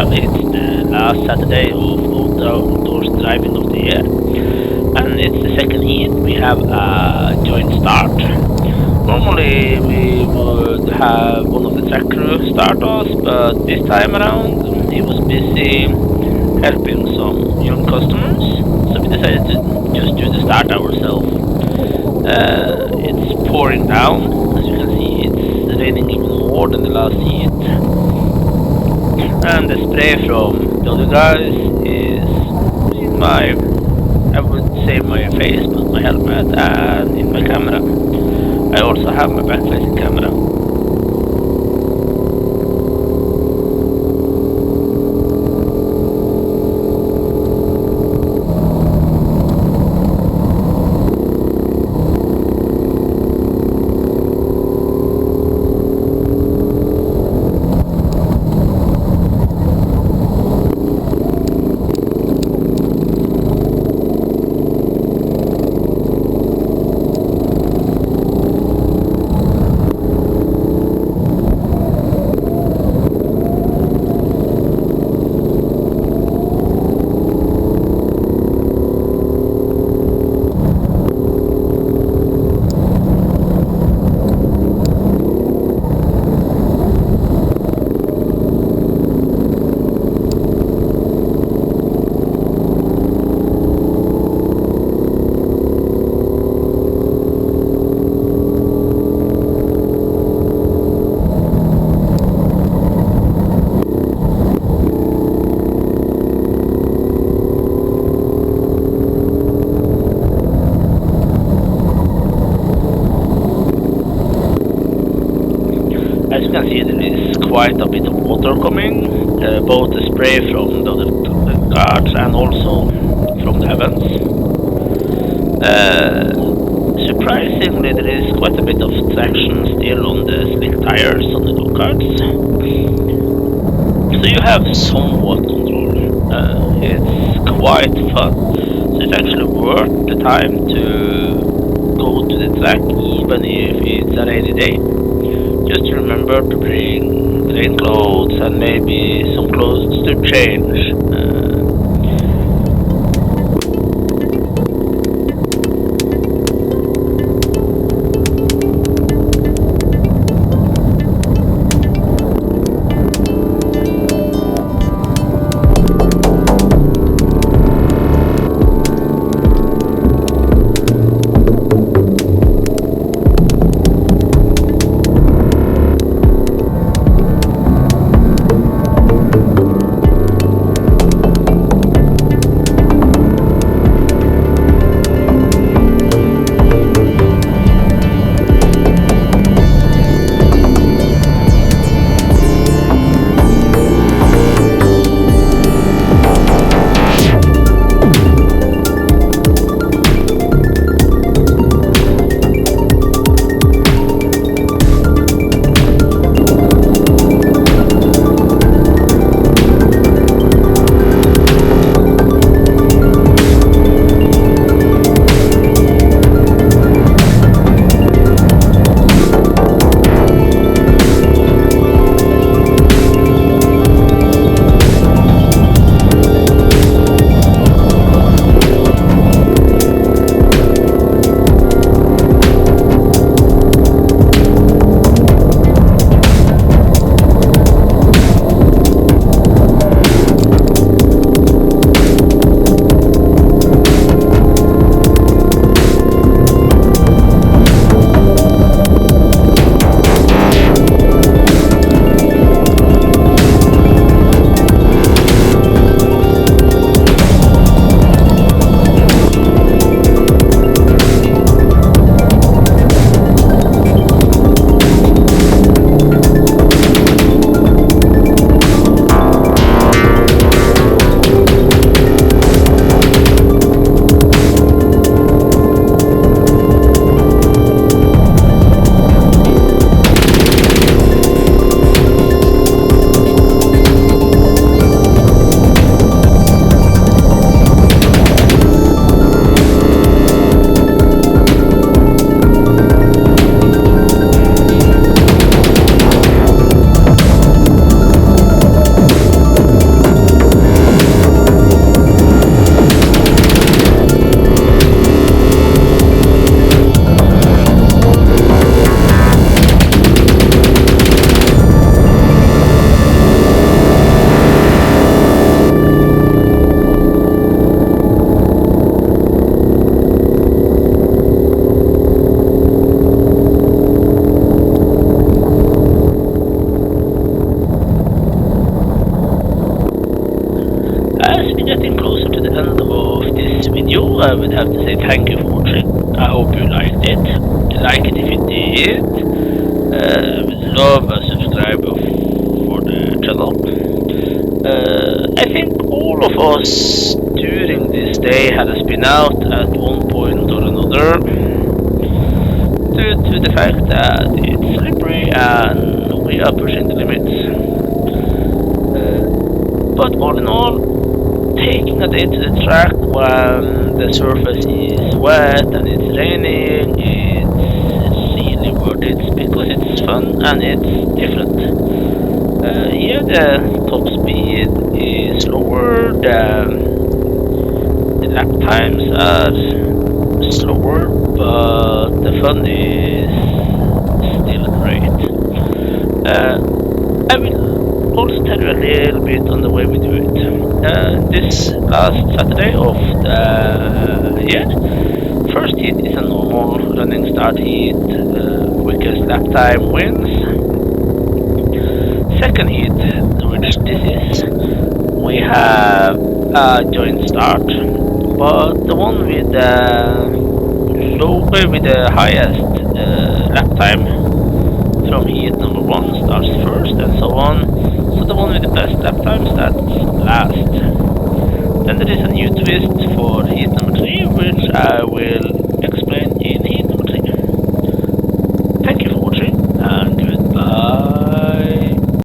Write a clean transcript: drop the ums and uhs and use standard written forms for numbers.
Well, it's the last Saturday of outdoors driving of the year, and it's the second heat. We have a joint start. Normally, we would have one of the track crew start us, but this time around, he was busy helping some young customers, so we decided to just do the start ourselves. It's pouring down, as you can see, it's raining even more than the last heat. And the spray from the other guys is in my, I would say my face, but my helmet and in my camera. I also have my back-facing camera. As you can see, there is quite a bit of water coming, both the spray from the other guards and also from the heavens. Surprisingly, there is quite a bit of traction still on the slick tires on the go-karts, so you have somewhat control. It's quite fun, so it's actually worth the time to go to the track even if it's a rainy day. Just remember to bring rain clothes and maybe some clothes to change. I would have to say thank you for watching. I hope you liked it. Like it if you did. I would love a subscriber for the channel. I think all of us during this day has been out at one point or another due to the fact that it's slippery and we are pushing the limits. But all in all, taking a day to the track when the surface is wet and it's raining, it's really worth it because it's fun and it's different. Yeah, the top speed is lower, the lap times are slower, but the fun is still great. I will also tell you a little bit on the way we do it. This last Saturday of the year, first heat is a normal running start heat, quickest lap time wins. Second heat, which this is, we have a joint start, but the one with the highest lap time from heat number 1 starts first and so on, so the one with the best lap time starts last. Then there is a new twist for heat number 3, which I will